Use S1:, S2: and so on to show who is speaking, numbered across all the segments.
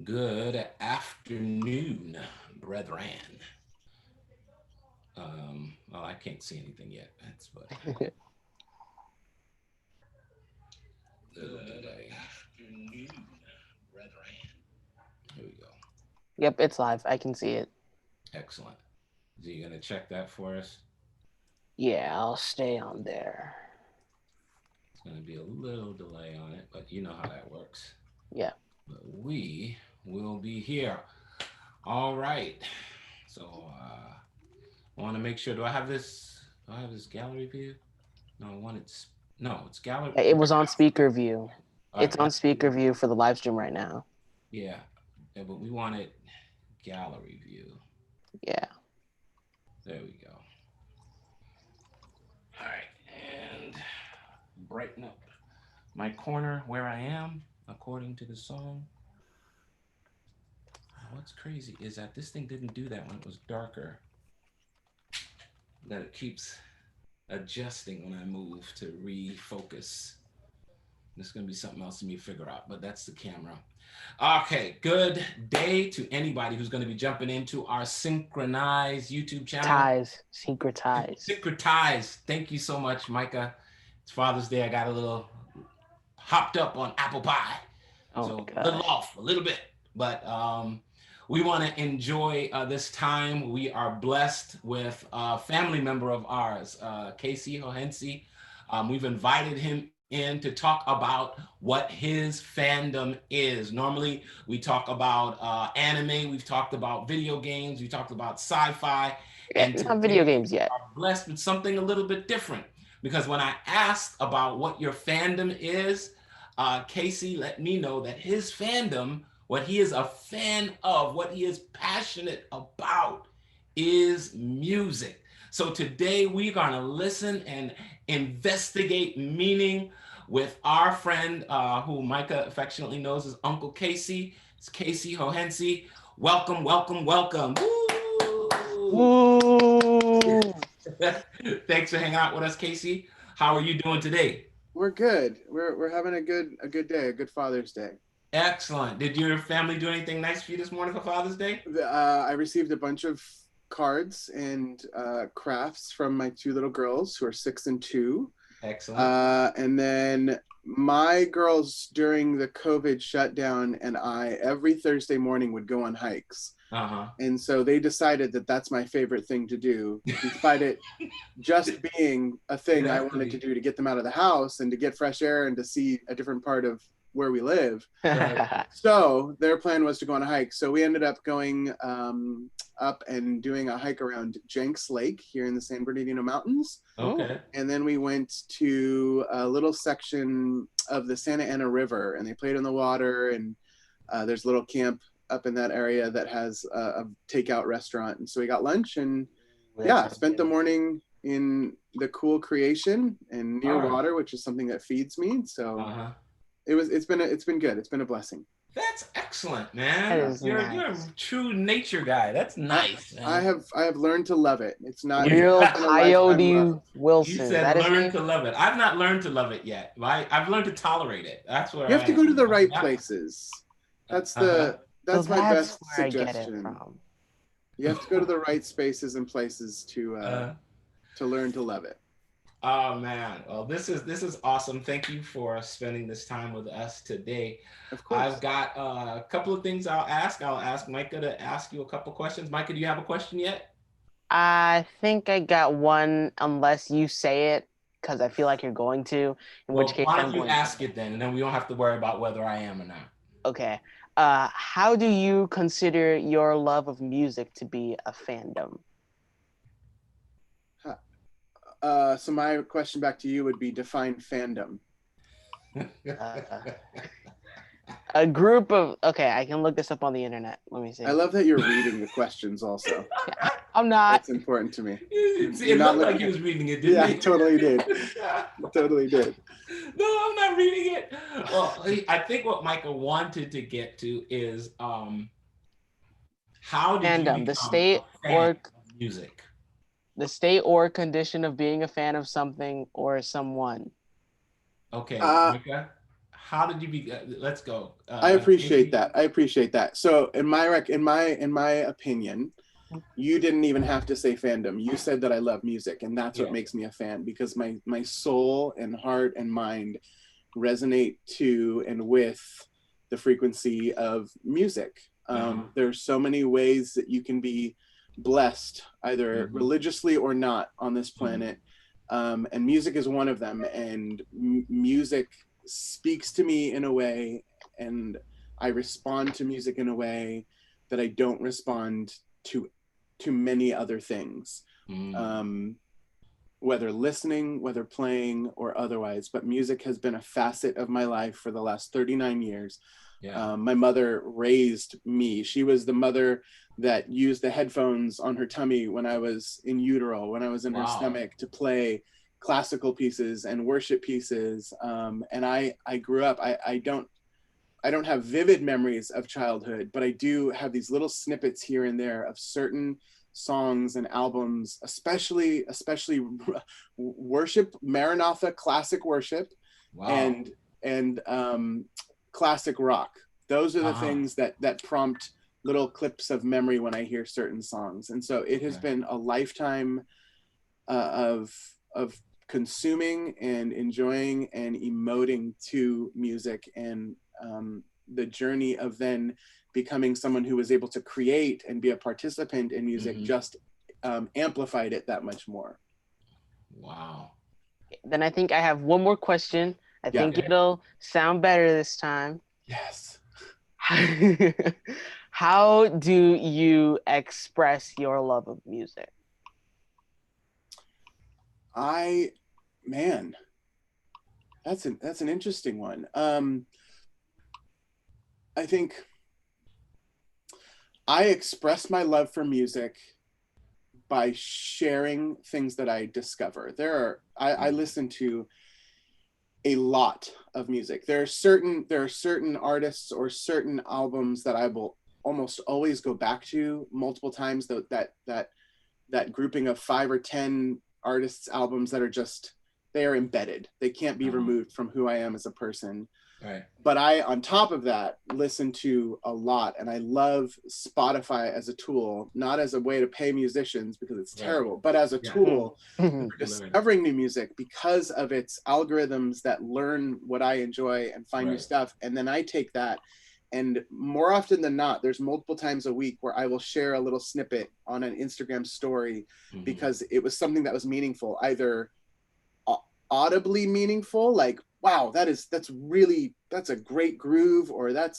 S1: Good afternoon, brethren. Well, I can't see anything yet. That's what. Little delay. Afternoon, brethren. Here we go.
S2: Yep, it's live. I can see it.
S1: Excellent. So you gonna check that for us?
S2: Yeah, I'll stay on there.
S1: It's gonna be a little delay on it, but you know how that works.
S2: Yeah.
S1: But we will be here. All right. So I want to make sure. Do I have this? Do I have this gallery view? No, I want it's no, it's gallery.
S2: It was on speaker view.
S1: All
S2: It's
S1: right.
S2: on speaker view for the live stream right now.
S1: Yeah, yeah, but we wanted gallery view.
S2: Yeah.
S1: There we go. All right, and brighten up my corner where I am according to the song. What's crazy is that this thing didn't do that when it was darker. That it keeps adjusting when I move to refocus. This is going to be something else to me to figure out, but that's the camera. Okay, good day to anybody who's going to be jumping into our Synchronize YouTube channel.
S2: Ties. Syncretize.
S1: Syncretize. Thank you so much, Micah. It's Father's Day. I got a little hopped up on apple pie.
S2: Oh my
S1: So a little
S2: gosh.
S1: off, a little bit. But we want to enjoy this time. We are blessed with a family member of ours, Casey Hohensee. We've invited him in to talk about what his fandom is. Normally, we talk about anime, we've talked about video games, we talked about sci-fi,
S2: Yeah,
S1: and
S2: not video
S1: today
S2: games
S1: we
S2: yet.
S1: are blessed with something a little bit different. Because when I asked about what your fandom is, Casey let me know that his fandom, what he is a fan of, what he is passionate about, is music. So today we're going to listen and investigate meaning with our friend who Micah affectionately knows as Uncle Casey. It's Casey Hohensee. Welcome, welcome, welcome. Woo!
S2: Woo!
S1: Thanks for hanging out with us, Casey. How are you doing today?
S3: We're good. We're having a good day, a good Father's Day.
S1: Excellent. Did your family do anything nice for you this morning for Father's Day?
S3: I received a bunch of cards and crafts from my two little girls who are 6 and 2.
S1: Excellent.
S3: And then my girls during the COVID shutdown and I every Thursday morning would go on hikes.
S1: Uh-huh.
S3: And so they decided that that's my favorite thing to do, despite it just being a
S1: It
S3: thing I
S1: has to
S3: wanted to
S1: be.
S3: do to get them out of the house and to get fresh air and to see a different part of where we live.
S1: Right.
S3: So their plan was to go on a hike. So we ended up going up and doing a hike around Jenks Lake here in the San Bernardino Mountains.
S2: Ooh.
S1: Okay.
S3: And then we went to a little section of the Santa Ana River and they played in the water. And there's a little camp up in that area that has a takeout restaurant. And so we got lunch and yeah, spent the morning in the cool creation and near
S1: All right.
S3: water, which is something that feeds me. So
S1: Uh-huh.
S3: it's been good. It's been a blessing.
S1: That's excellent,
S2: That
S1: man.
S2: is
S1: You're a
S2: nice.
S1: true nature guy. That's
S3: I,
S1: nice,
S3: I
S1: man.
S3: have I have learned to love it. It's
S2: Real
S3: been a lifetime love.
S2: Coyote
S1: You
S2: Wilson. Is
S1: said
S2: that his
S1: learn
S2: name?
S1: to love it. I've not learned to love it yet, right? I've learned to tolerate it. That's where
S3: You
S1: I
S3: have to go to
S1: am.
S3: the
S1: I'm
S3: right
S1: not,
S3: places. That's
S1: uh-huh.
S3: the
S2: So
S3: that's my
S2: that's
S3: best
S2: where I get it
S3: suggestion.
S2: from.
S3: You have to go to the right spaces and places
S1: Uh,
S3: to learn to love it.
S1: oh man. Well, this is awesome. Thank you for spending this time with us today.
S3: Of
S1: I've
S3: course.
S1: got a couple of things I'll ask. I'll ask Micah to ask you a couple questions. Micah, do you have a question yet?
S2: I think I got one, unless you say it, because I feel like you're going to, in which
S1: Well,
S2: case
S1: why
S2: I'm
S1: don't you
S2: going to.
S1: ask it then, and then we don't have to worry about whether I am or not.
S2: Okay. How do you consider your love of music to be a fandom?
S3: So my question back to you would be define fandom.
S2: Uh, a group of, okay, I can look this up on the internet. Let me see.
S3: I love that you're reading the questions also.
S2: I'm not.
S3: That's important to me.
S1: It
S3: You're not
S1: looked like
S3: looking
S1: he
S3: at.
S1: was reading it, didn't
S3: Yeah,
S1: he?
S3: totally did. Totally did.
S1: No, I'm not reading it. Well, I think what Michael wanted to get to is how did you
S2: Fandom,
S1: become a fan of music?
S2: the state or condition of being a fan of something or someone.
S1: Okay,
S3: Uh
S1: Micah, how did you be? Let's go.
S3: I appreciate
S1: Casey?
S3: that. I appreciate that. So in my opinion, you didn't even have to say fandom. You said that I love music, and that's what
S1: Yeah.
S3: makes me a fan, because my soul and heart and mind resonate to and with the frequency of music. There's so many ways that you can be blessed, either religiously or not, on this planet, and music is one of them. And music speaks to me in a way, and I respond to music in a way that I don't respond to many other things, whether listening, whether playing, or otherwise. But music has been a facet of my life for the last 39 years.
S1: Yeah.
S3: My mother raised me. She was the mother that used the headphones on her tummy when I was in utero, when I was in her
S1: Wow.
S3: stomach, to play classical pieces and worship pieces. And I grew up, I don't have vivid memories of childhood, but I do have these little snippets here and there of certain songs and albums, especially worship, Maranatha, classic worship,
S1: Wow.
S3: and classic rock. Those are the
S1: Uh-huh.
S3: things that prompt little clips of memory when I hear certain songs. And so it has
S1: Okay.
S3: been a lifetime of consuming and enjoying and emoting to music, and the journey of then becoming someone who was able to create and be a participant in music just amplified it that much more.
S1: Wow.
S2: Then I think I have one more question. I
S3: Yeah.
S2: think it'll sound better this time.
S3: Yes.
S2: How do you express your love of music?
S3: Man, that's an interesting one. I think I express my love for music by sharing things that I discover. I listen to a lot of music. There are certain artists or certain albums that I will almost always go back to multiple times. That grouping of 5 or 10 artists' albums that are just, they are embedded. They can't be removed from who I am as a person.
S1: Right.
S3: But I, on top of that, listen to a lot, and I love Spotify as a tool, not as a way to pay musicians because it's terrible, but as a tool for discovering new music, because of its algorithms that learn what I enjoy and find new stuff. And then I take that, and more often than not, there's multiple times a week where I will share a little snippet on an Instagram story because it was something that was meaningful, either audibly meaningful, like, wow, that's a great groove, or that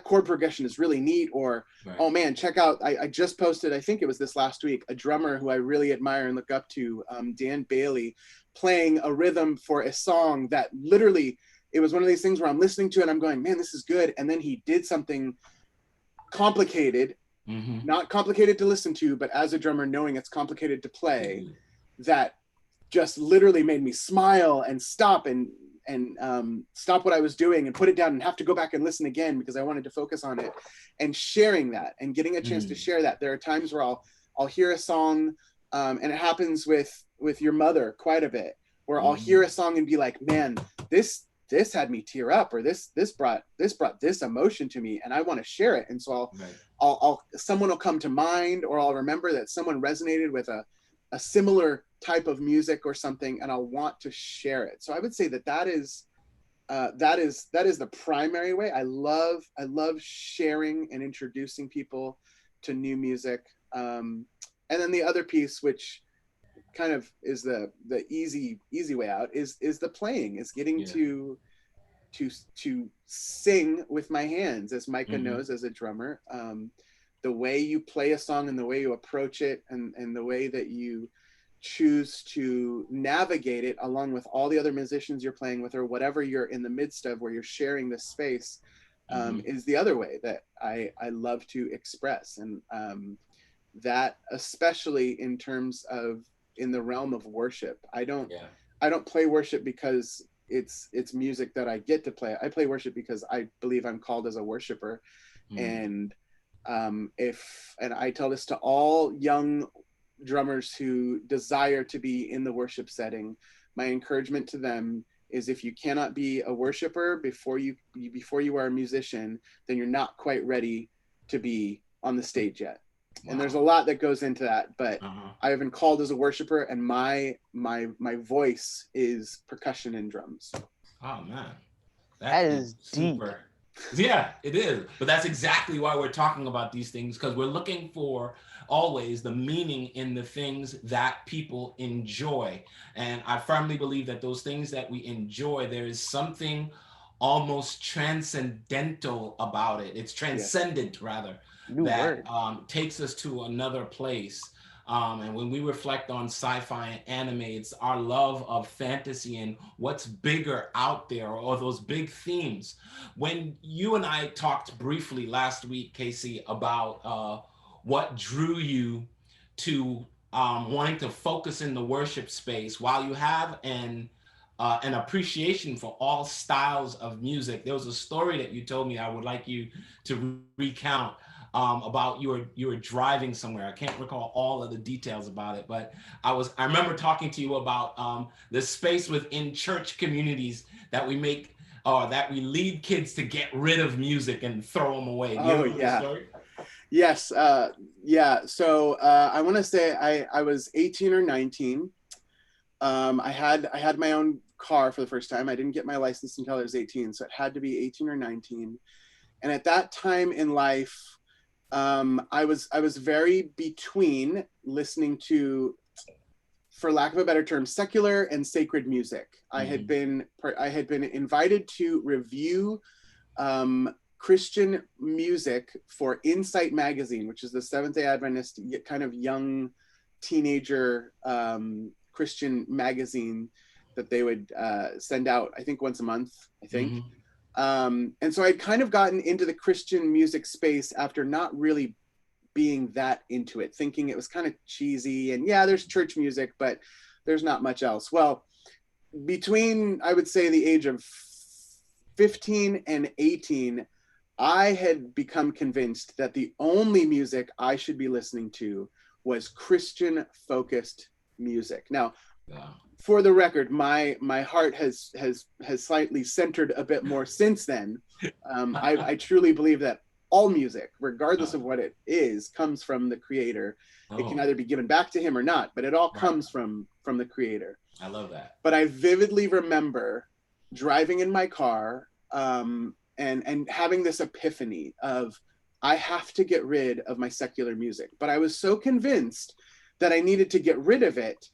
S3: chord progression is really neat, or oh man, check out, I just posted, I think it was this last week, a drummer who I really admire and look up to, Dan Bailey, playing a rhythm for a song that literally, it was one of these things where I'm listening to it and I'm going, man, this is good, and then he did something complicated, not complicated to listen to, but as a drummer knowing it's complicated to play, that just literally made me smile and stop and stop what I was doing and put it down and have to go back and listen again because I wanted to focus on it. And sharing that and getting a chance to share that. There are times where I'll hear a song, and it happens with your mother quite a bit, where I'll hear a song and be like, man, this had me tear up, or this brought this emotion to me, and I want to share it. And so I'll someone will come to mind, or I'll remember that someone resonated with a similar type of music or something, and I'll want to share it. So I would say that is the primary way. I love sharing and introducing people to new music. And then the other piece, which kind of is the easy way out, is the playing, is getting to sing with my hands, as Micah knows as a drummer. The way you play a song and the way you approach it, and the way that you choose to navigate it along with all the other musicians you're playing with, or whatever you're in the midst of where you're sharing this space, is the other way that I love to express. And that, especially in terms of in the realm of worship, I don't play worship because it's music that I get to play. I play worship because I believe I'm called as a worshiper. And and I tell this to all young drummers who desire to be in the worship setting, my encouragement to them is if you cannot be a worshiper before you are a musician, then you're not quite ready to be on the stage yet.
S1: Wow.
S3: And there's a lot that goes into that, but
S1: Uh-huh.
S3: I have been called as a worshiper, and my voice is percussion and drums.
S1: Oh man,
S2: That is
S1: super. Yeah, it is. But that's exactly why we're talking about these things, because we're looking for always the meaning in the things that people enjoy. And I firmly believe that those things that we enjoy, there is something almost transcendental about it. It's transcendent, rather,
S2: New
S1: that
S2: word.
S1: takes us to another place. And when we reflect on sci-fi and anime, it's our love of fantasy and what's bigger out there, or those big themes. When you and I talked briefly last week, Casey, about what drew you to wanting to focus in the worship space, while you have an appreciation for all styles of music, there was a story that you told me I would like you to recount. About you were driving somewhere. I can't recall all of the details about it, but I remember talking to you about the space within church communities that we make, or that we lead kids to get rid of music and throw them away. Do you remember the story?
S3: Yes. Yeah. So I want to say I was 18 or 19. I had my own car for the first time. I didn't get my license until I was 18, so it had to be 18 or 19. And at that time in life, I was very between listening to, for lack of a better term, secular and sacred music.
S1: Mm-hmm.
S3: I had been invited to review Christian music for Insight magazine, which is the Seventh-day Adventist kind of young teenager Christian magazine that they would send out, I think once a month, I think.
S1: Mm-hmm.
S3: And so I'd kind of gotten into the Christian music space after not really being that into it, thinking it was kind of cheesy, and yeah, there's church music, but there's not much else. Well, between, I would say, the age of 15 and 18, I had become convinced that the only music I should be listening to was Christian focused music. Now, for the record, my heart has slightly centered a bit more since then. I truly believe that all music, regardless of what it is, comes from the Creator. It can either be given back to Him or not, but it all comes from the Creator.
S1: I love that.
S3: But I vividly remember driving in my car and having this epiphany of, I have to get rid of my secular music. But I was so convinced that I needed to get rid of it,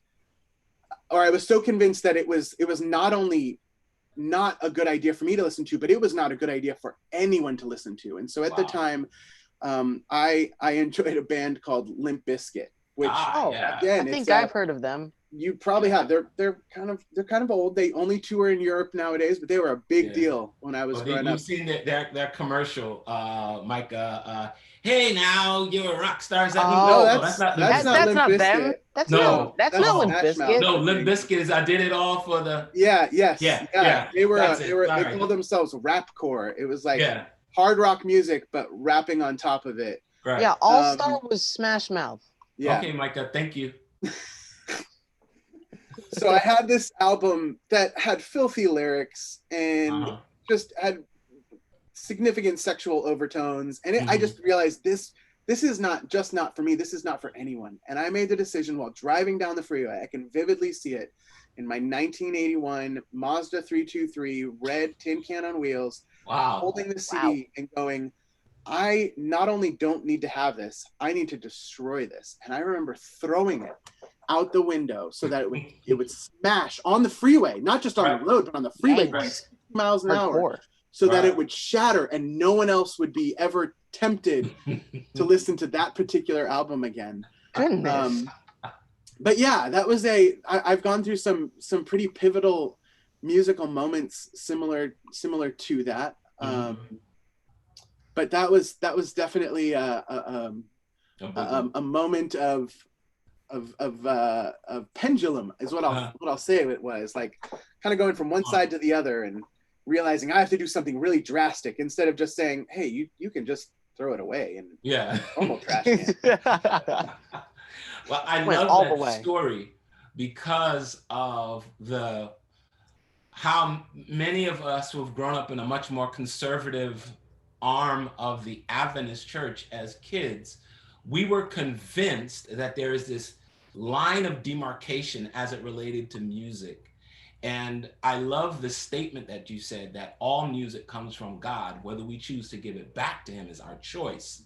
S3: or I was so convinced that it was not only not a good idea for me to listen to, but it was not a good idea for anyone to listen to. And so at the time, I enjoyed a band called Limp Bizkit, which again,
S2: I think I've heard of them.
S3: You probably have. They're kind of old. They only tour in Europe nowadays, but they were a big deal when I was growing up.
S1: You've seen their commercial, Mike. Hey, now you're a rock stars.
S3: No, that's not Limp Bizkit.
S2: Them. That's not Limp Bizkit.
S1: No, Limp Bizkit is I Did It All for the.
S3: Yeah. They
S1: They
S3: called themselves rapcore. It was like hard rock music, but rapping on top of it.
S1: Right.
S2: Yeah, All Star was Smash Mouth.
S3: Yeah.
S1: Okay, Micah, thank you.
S3: So I had this album that had filthy lyrics and just had significant sexual overtones, and I just realized this is not for me. This is not for anyone. And I made the decision while driving down the freeway. I can vividly see it in my 1981 Mazda 323 red tin can on wheels, holding the CD and going, I not only don't need to have this, I need to destroy this. And I remember throwing it out the window so that it would smash on the freeway, not just on the road, but on the freeway, 60 miles an hour, so that it would shatter and no one else would be ever tempted to listen to that particular album again.
S2: Goodness.
S3: But yeah, that was I've gone through some pretty pivotal musical moments similar to that. But that was definitely a moment of pendulum is what I'll say it was, like kind of going from one side to the other and realizing I have to do something really drastic instead of just saying, hey, you can just throw it away and normal trash can.
S1: Well, I love that story because of how many of us who have grown up in a much more conservative arm of the Adventist church as kids, we were convinced that there is this line of demarcation as it related to music. And I love the statement that you said that all music comes from God. Whether we choose to give it back to him is our choice.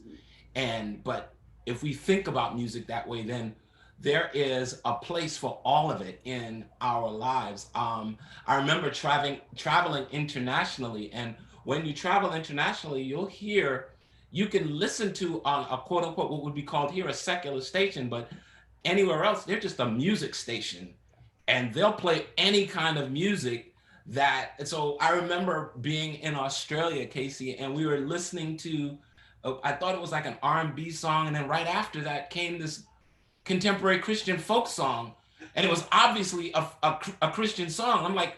S1: And but if we think about music that way, then there is a place for all of it in our lives. I remember traveling internationally, and when you travel internationally, you can listen to a quote unquote what would be called here a secular station, but anywhere else they're just a music station, and they'll play any kind of music that. And so I remember being in Australia, Casey, and we were listening to. I thought it was like an R&B song, and then right after that came this contemporary Christian folk song, and it was obviously a Christian song. I'm like,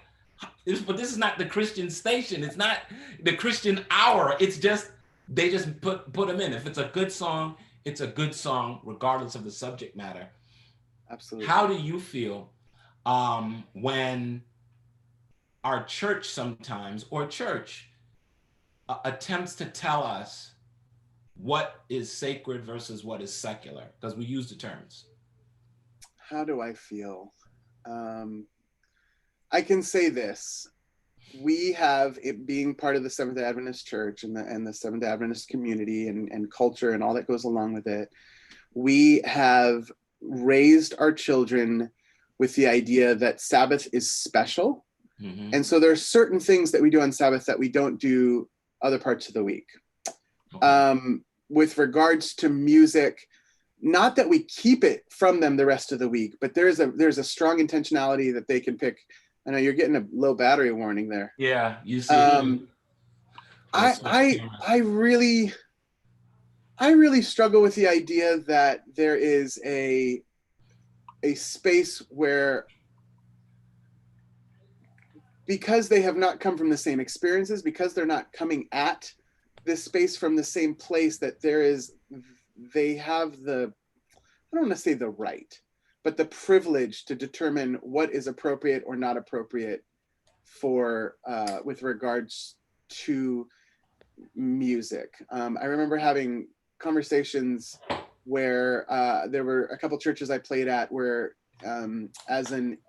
S1: but this is not the Christian station. It's not the Christian hour. It's just they just put them in. If it's a good song, it's a good song, regardless of the subject matter.
S3: Absolutely.
S1: How do you feel when our church sometimes or church attempts to tell us what is sacred versus what is secular? Because we use the terms.
S3: How do I feel? I can say this. We have, it being part of the Seventh Adventist Church and the Seventh Adventist community and culture and all that goes along with it, we have raised our children with the idea that Sabbath is special.
S1: Mm-hmm.
S3: And so there are certain things that we do on Sabbath that we don't do other parts of the week.
S1: Okay.
S3: With regards to music, not that we keep it from them the rest of the week, but there's a strong intentionality that they can pick. I know you're getting a low battery warning there.
S1: Yeah, you see.
S3: I really struggle with the idea that there is a space where, because they have not come from the same experiences, because they're not coming at this space from the same place, that they have the, I don't want to say the right, but the privilege to determine what is appropriate or not appropriate for with regards to music. I remember having conversations where there were a couple churches I played at where as an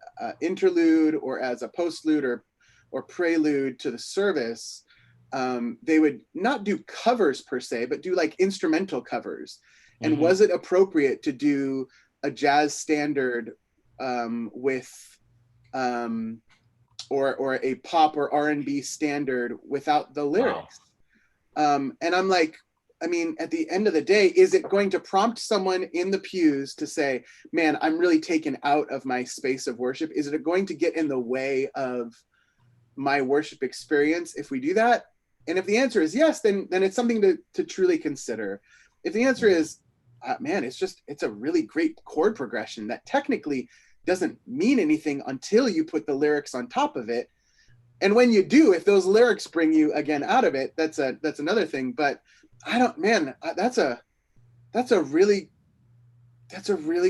S3: interlude or as a postlude or prelude to the service, they would not do covers per se, but do like instrumental covers. And was it appropriate to do a jazz standard with or a pop or R&B standard without the lyrics? Wow. And I'm like, I mean, at the end of the day, is it going to prompt someone in the pews to say, man, I'm really taken out of my space of worship? Is it going to get in the way of my worship experience if we do that? And if the answer is yes, then it's something to truly consider. If the answer is, man, it's a really great chord progression that technically doesn't mean anything until you put the lyrics on top of it. And when you do, if those lyrics bring you again out of it, that's another thing. But I don't, man, that's a really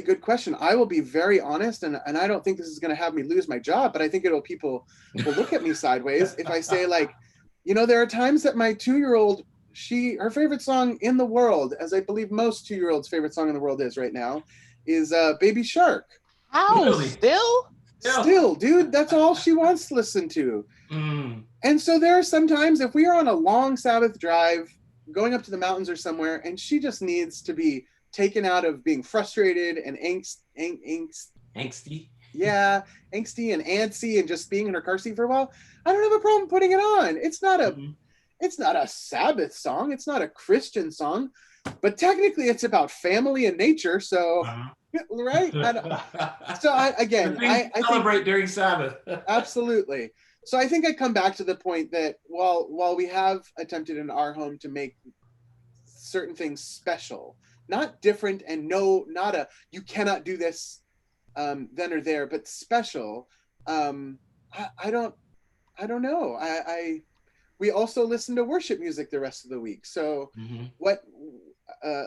S3: good question. I will be very honest, and I don't think this is going to have me lose my job, but I think people will look at me sideways if I say, like, you know, there are times that my 2-year-old, her favorite song in the world, as I believe most 2-year-olds' favorite song in the world is right now, is Baby Shark.
S2: How?
S1: Really?
S2: Still,
S3: dude, that's all she wants to listen to. And so there are some times, if we are on a long Sabbath drive going up to the mountains or somewhere, and she just needs to be taken out of being frustrated and
S1: angsty.
S3: Yeah, angsty and antsy and just being in her car seat for a while, I don't have a problem putting it on. It's not a Sabbath song. It's not a Christian song, but technically it's about family and nature. So, right? I
S1: celebrate
S3: think,
S1: during Sabbath.
S3: Absolutely. So I think I come back to the point that while we have attempted in our home to make certain things special, not different, and not a, you cannot do this then or there, but special. I don't know. We also listen to worship music the rest of the week. So what,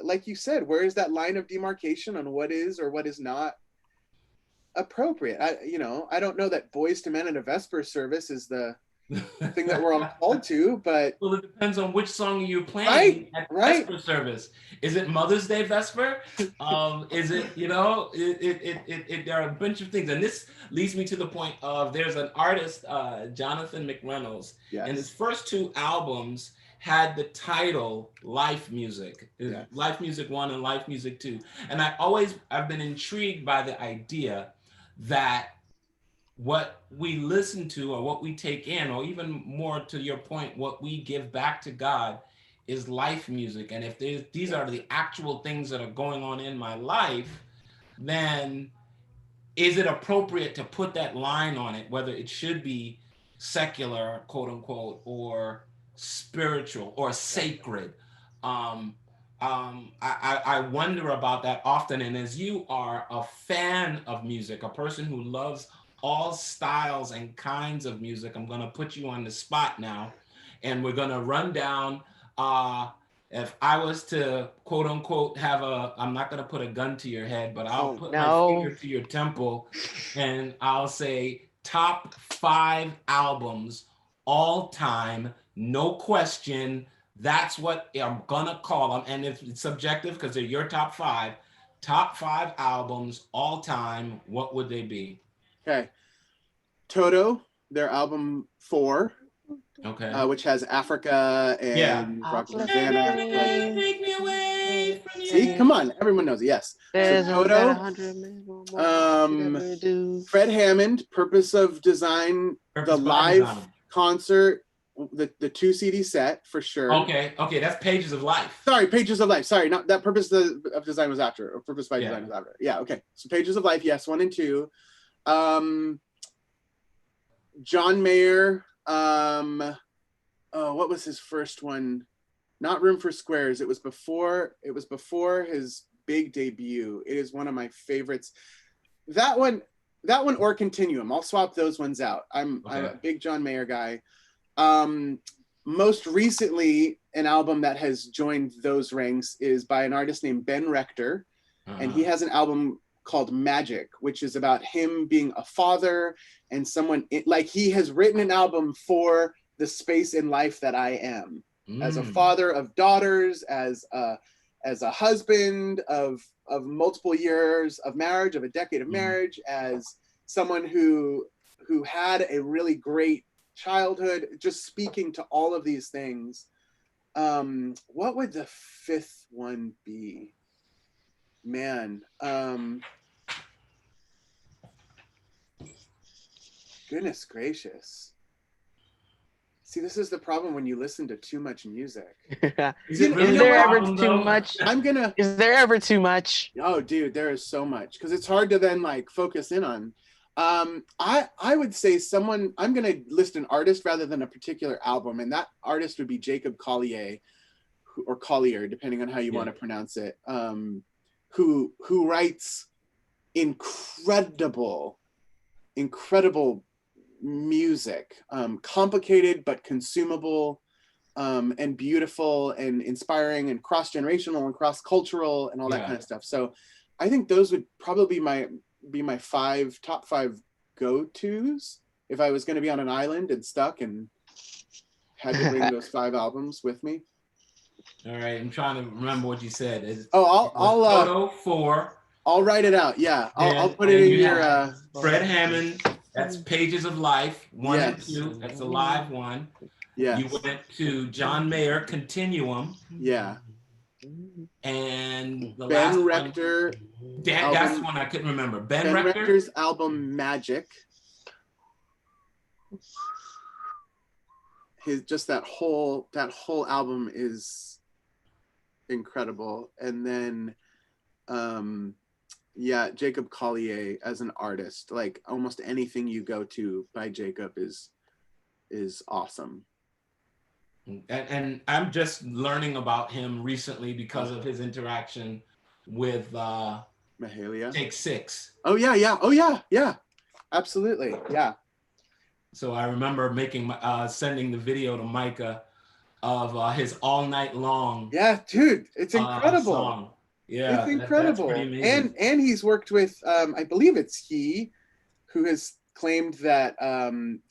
S3: like you said, where is that line of demarcation on what is or what is not appropriate. I don't know that Boys to Men at a Vesper service is the thing that we're all called to, but
S1: Well, it depends on which song you're
S3: right,
S1: playing at
S3: right.
S1: Vesper service. Is it Mother's Day Vesper? Is it, there are a bunch of things. And this leads me to the point of there's an artist, Jonathan McReynolds,
S3: Yes.
S1: and his first two albums had the title Life Music,
S3: Yes.
S1: Life Music 1 and Life Music 2. And I've been intrigued by the idea that what we listen to or what we take in, or even more to your point, what we give back to God is life music. And if these are the actual things that are going on in my life, then is it appropriate to put that line on it, whether it should be secular, quote unquote, or spiritual or sacred? I wonder about that often. And as you are a fan of music, a person who loves all styles and kinds of music, I'm going to put you on the spot now, and we're going to run down. If I was to, quote unquote, I'm not going to put a gun to your head, but I'll put my finger to your temple, and I'll say top 5 albums all time, no question. That's what I'm going to call them. And if it's subjective, because they're your top 5 albums all time, what would they be?
S3: Okay. Toto, their album 4.
S1: Okay.
S3: Which has Africa and Rock Rosanna.
S1: Take me away from you.
S3: See, come on, everyone knows it. Yes.
S2: There's
S3: so Toto, Fred Hammond, Purpose of Design, the live concert, the 2 CD set for sure.
S1: Okay, that's Pages of Life.
S3: Sorry, Pages of Life. Sorry, not that Purpose of Design was after, or Purpose by Design was after. Yeah, okay. So Pages of Life, yes, 1 and 2. John Mayer. What was his first one? Not Room for Squares. It was before his big debut. It is one of my favorites. That one or Continuum. I'll swap those ones out. I'm a big John Mayer guy. Most recently, an album that has joined those ranks is by an artist named Ben Rector, and he has an album called Magic, which is about him being a father and someone like he has written an album for the space in life that I am, as a father of daughters, as a husband of multiple years of marriage, of a decade of marriage, as someone who had a really great childhood, just speaking to all of these things. What would the 5th one be? Man, goodness gracious. See, this is the problem when you listen to too much music.
S2: Is there ever too much? Is there ever too much?
S3: Oh, dude, there is so much, because it's hard to then like focus in on. I would say I'm going to list an artist rather than a particular album, and that artist would be Jacob Collier, or Collier, depending on how you want to pronounce it, who writes incredible music, complicated but consumable, and beautiful and inspiring and cross-generational and cross-cultural and all that kind of stuff. So I think those would probably be my top 5 go-tos if I was going to be on an island and stuck and had to bring those 5 albums with me.
S1: All right, I'm trying to remember what you said.
S3: I'll
S1: 4.
S3: I'll write it out. Yeah, I'll put it in your.
S1: Fred Hammond. That's Pages of Life 1 and 2. That's the live one. Yeah. You went to John Mayer, Continuum.
S3: Yeah.
S1: And the
S3: Ben Rector.
S1: That's the one I couldn't remember. Ben
S3: Rector's album Magic. That whole album is incredible. And then Jacob Collier as an artist, like almost anything you go to by Jacob is awesome.
S1: And I'm just learning about him recently because of his interaction with
S3: Mahalia.
S1: Take 6.
S3: Oh yeah. Absolutely. Yeah.
S1: So I remember sending the video to Micah of his All Night Long.
S3: Yeah, dude, it's incredible.
S1: Song. Yeah,
S3: It's
S1: that's pretty
S3: incredible.
S1: amazing.
S3: And he's worked with I believe it's he who has claimed that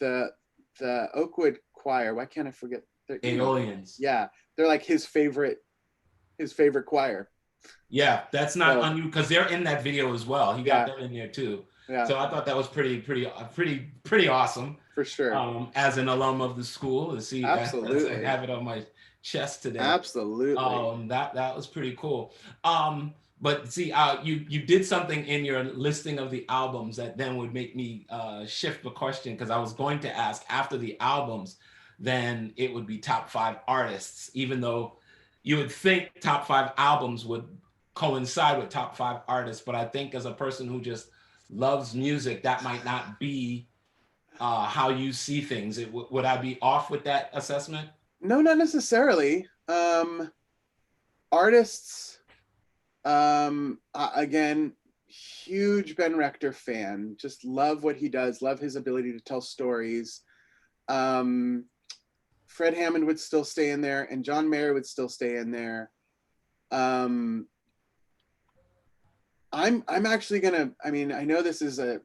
S3: the Oakwood Choir, why can't I forget
S1: Aeolians.
S3: yeah, they're like his favorite choir.
S1: Yeah, that's not
S3: So
S1: unusual because they're in that video as well. He got
S3: yeah,
S1: them in there too.
S3: yeah,
S1: So I thought that was pretty awesome.
S3: for sure.
S1: As an alum of the school, to see to
S3: Absolutely.
S1: have it on my chest today.
S3: Absolutely.
S1: That was pretty cool. But see, you did something in your listing of the albums that then would make me shift the question, because I was going to ask after the albums, then it would be top 5 artists, even though you would think top 5 albums would coincide with top 5 artists. But I think as a person who just loves music, that might not be how you see things. Would I be off with that assessment?
S3: No, not necessarily. Artists, again, huge Ben Rector fan. Just love what he does. Love his ability to tell stories. Fred Hammond would still stay in there, and John Mayer would still stay in there. I'm actually gonna. I mean, I know this is a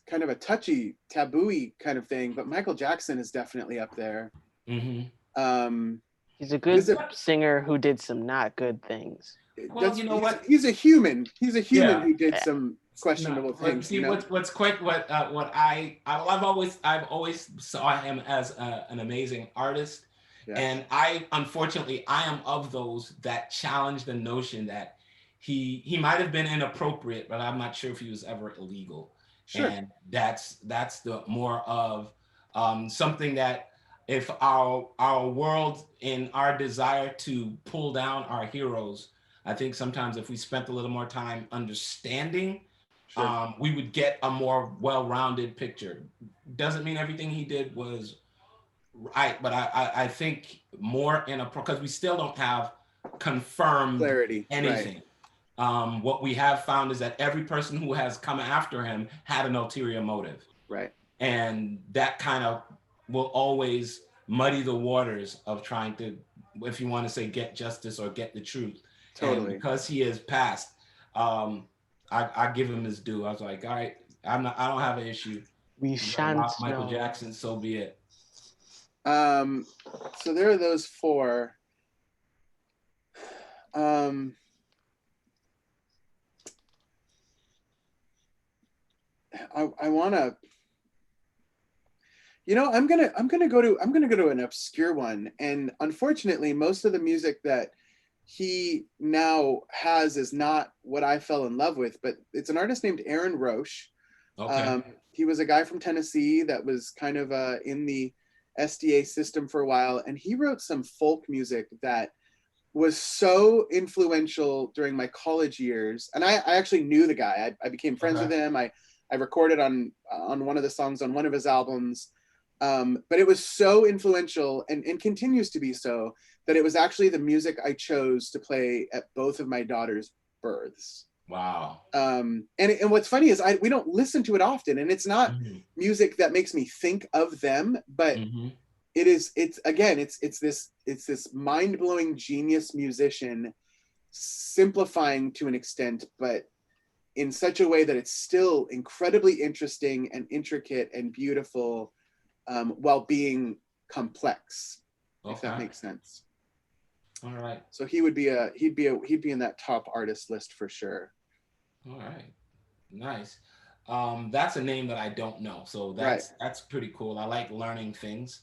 S3: kind of a touchy, taboo-y kind of thing, but Michael Jackson is definitely up there.
S1: Mm-hmm.
S2: He's a good singer who did some not good things.
S1: Well, you know what?
S3: He's a human. He's a human
S1: Yeah.
S3: who did some questionable
S1: No,
S3: things.
S1: see,
S3: You know?
S1: what's quite what I've always saw him as an amazing artist,
S3: Yes.
S1: and I unfortunately I am of those that challenge the notion that he might have been inappropriate, but I'm not sure if he was ever illegal.
S3: Sure.
S1: And that's the more of something that if our world and our desire to pull down our heroes, I think sometimes if we spent a little more time understanding,
S3: Sure.
S1: we would get a more well-rounded picture. Doesn't mean everything he did was right, but I think more because we still don't have confirmed
S3: Clarity.
S1: anything.
S3: Right.
S1: What we have found is that every person who has come after him had an ulterior motive.
S3: Right.
S1: And that kind of will always muddy the waters of trying to, if you want to say, get justice or get the truth.
S3: Totally.
S1: And because he has passed, I give him his due. I was like, all right, I don't have an issue.
S2: We shan't
S1: Michael
S2: know.
S1: Jackson, so be it.
S3: So there are those 4. I want to, you know, I'm gonna go to an obscure one, and unfortunately, most of the music that he now has is not what I fell in love with. But it's an artist named Aaron Roche.
S1: Okay.
S3: He was a guy from Tennessee that was kind of in the SDA system for a while, and he wrote some folk music that was so influential during my college years. And I actually knew the guy. I became friends with him. I recorded on one of the songs on one of his albums. But it was so influential and continues to be so that it was actually the music I chose to play at both of my daughters' births.
S1: Wow.
S3: And what's funny is we don't listen to it often, and it's not music that makes me think of them, but it's this mind-blowing genius musician simplifying to an extent, but in such a way that it's still incredibly interesting and intricate and beautiful, while being complex, if that makes sense.
S1: All right.
S3: So he'd be in that top artist list for sure.
S1: All right. Nice. That's a name that I don't know, so that's pretty cool. I like learning things.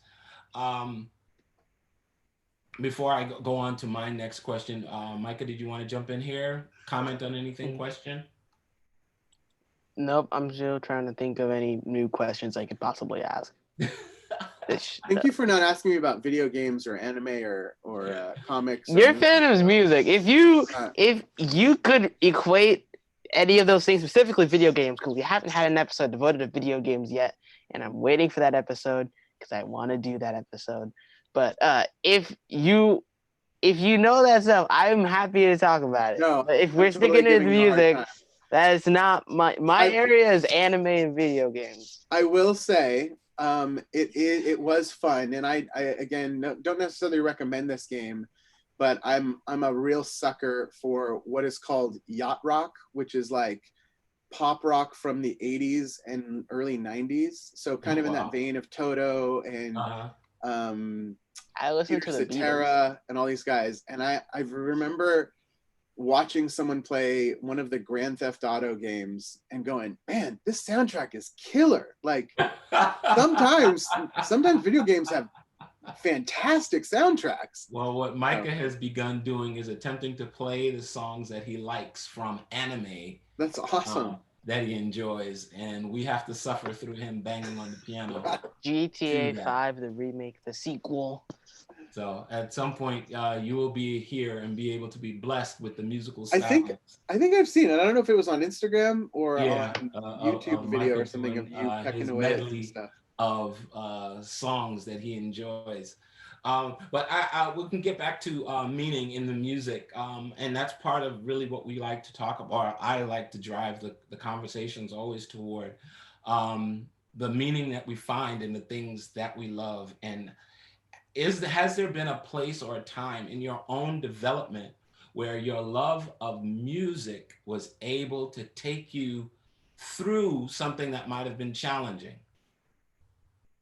S1: Before I go on to my next question, Micah, did you want to jump in here? Comment on anything? Question?
S2: Nope, I'm still trying to think of any new questions I could possibly ask.
S3: Thank you for not asking me about video games or anime or comics.
S2: Your fandom's music. If you could equate any of those things, specifically video games, because we haven't had an episode devoted to video games yet, and I'm waiting for that episode because I want to do that episode. But if you know that stuff, I'm happy to talk about it.
S3: No,
S2: but if we're sticking to music, that is not my area. Is anime and video games.
S3: I will say, it was fun, and I again don't necessarily recommend this game, but I'm a real sucker for what is called yacht rock, which is like pop rock from the 80s and early 90s. So kind of in that vein of Toto and
S2: I listen
S3: Peter
S2: to the
S3: Cetera and all these guys. And I remember watching someone play one of the Grand Theft Auto games and going, man, this soundtrack is killer. Like sometimes video games have fantastic soundtracks.
S1: Well, what Micah has begun doing is attempting to play the songs that he likes from anime.
S3: That's awesome.
S1: That he enjoys, and we have to suffer through him banging on the piano.
S2: GTA 5, the remake, the sequel.
S1: So at some point, you will be here and be able to be blessed with the musical style.
S3: I think I've seen it. I don't know if it was on Instagram or on YouTube video
S1: Michael
S3: or something
S1: doing,
S3: of you pecking
S1: his
S3: away at
S1: medley
S3: stuff
S1: of songs that he enjoys. But we can get back to meaning in the music, and that's part of really what we like to talk about. Or I like to drive the conversations always toward the meaning that we find in the things that we love. And has there been a place or a time in your own development where your love of music was able to take you through something that might have been challenging?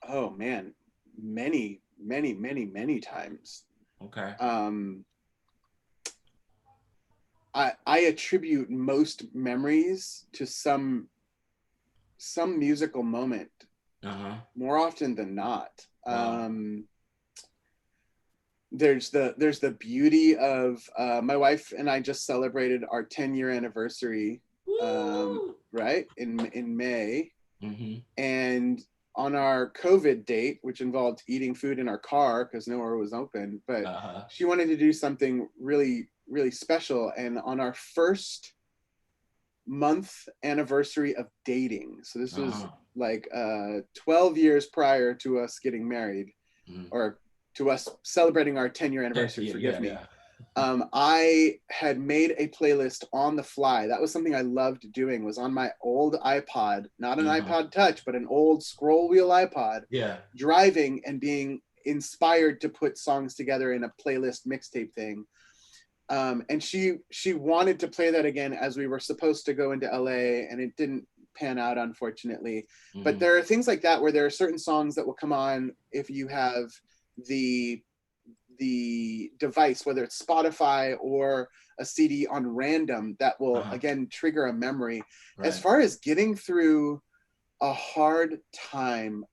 S3: Oh man, many times.
S1: Okay.
S3: I attribute most memories to some musical moment. More often than not.
S1: Wow.
S3: There's the beauty of my wife and I just celebrated our 10-year anniversary, right in May, and on our COVID date, which involved eating food in our car because nowhere was open, but she wanted to do something really, really special. And on our first month anniversary of dating, so this was like 12 years prior to us getting married, or to us celebrating our 10-year anniversary, forgive me. I had made a playlist on the fly. That was something I loved doing, was on my old iPod, not an iPod Touch, but an old scroll wheel iPod, driving and being inspired to put songs together in a playlist mixtape thing. And she wanted to play that again as we were supposed to go into LA, and it didn't pan out, unfortunately. But there are things like that where there are certain songs that will come on if you have the device, whether it's Spotify or a CD on random, that will again trigger a memory. As far as getting through a hard time,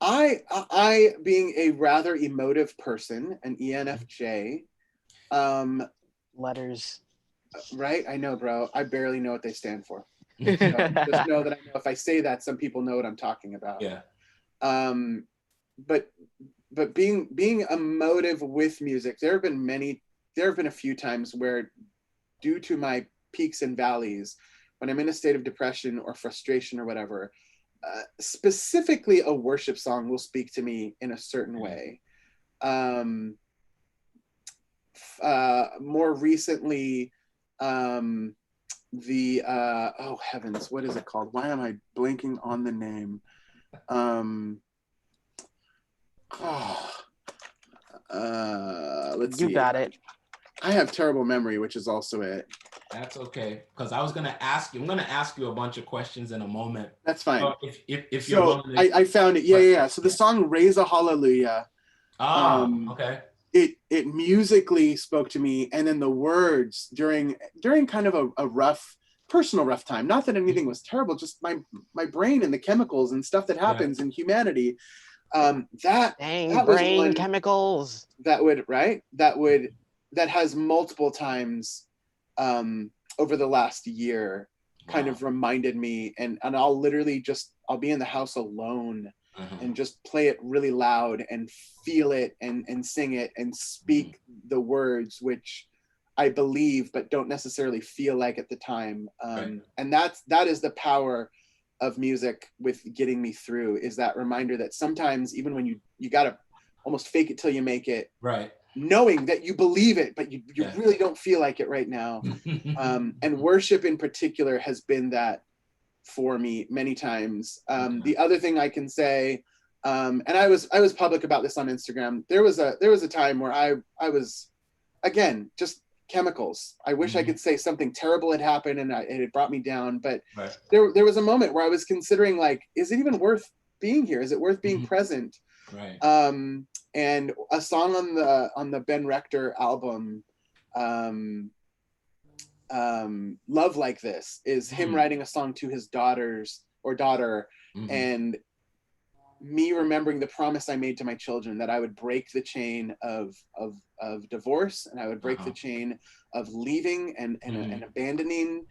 S3: I being a rather emotive person, an ENFJ,
S2: letters,
S3: right? I know, bro. I barely know what they stand for. So just know that I know if I say that, some people know what I'm talking about.
S1: Yeah.
S3: But being emotive with music, there have been a few times where, due to my peaks and valleys, when I'm in a state of depression or frustration or whatever, specifically a worship song will speak to me in a certain way. More recently, the oh heavens, what is it called? Why am I blanking on the name? Let's see.
S2: You got it.
S3: I have terrible memory, which is also it.
S1: That's okay, because I was going to ask you. I'm going to ask you a bunch of questions in a moment.
S3: That's fine.
S1: So if you're willing to...
S3: I found it. Yeah. So the song "Raise a Hallelujah."
S1: Okay.
S3: It musically spoke to me, and then the words during kind of a personal rough time. Not that anything was terrible, just my brain and the chemicals and stuff that happens in humanity. That
S2: brain was chemicals
S3: that has multiple times over the last year kind of reminded me, and I'll literally I'll be in the house alone and just play it really loud and feel it and sing it and speak the words, which I believe but don't necessarily feel like at the time. And that is the power of music with getting me through, is that reminder that sometimes even when you gotta almost fake it till you make it, knowing that you believe it but you really don't feel like it right now. And worship in particular has been that for me many times. The other thing I can say And I was public about this on Instagram. There was a time where I was, again, just chemicals. I wish I could say something terrible had happened and it brought me down, but
S1: Right.
S3: there was a moment where I was considering, like, is it even worth being here? Is it worth being present?
S1: Right.
S3: And a song on the Ben Rector album, Love Like This, is him writing a song to his daughter, and me remembering the promise I made to my children that I would break the chain of divorce, and I would break the chain of leaving and abandoning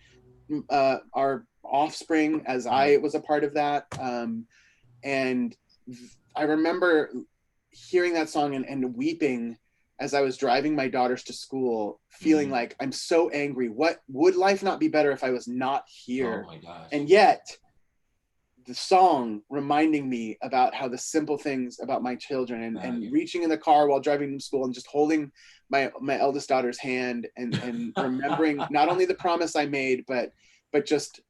S3: our offspring, as I was a part of that. And I remember hearing that song and weeping as I was driving my daughters to school, feeling like, I'm so angry. What would life not be better if I was not here?
S1: Oh my gosh.
S3: And yet the song reminding me about how the simple things about my children, and reaching in the car while driving them to school and just holding my eldest daughter's hand and remembering not only the promise I made, but just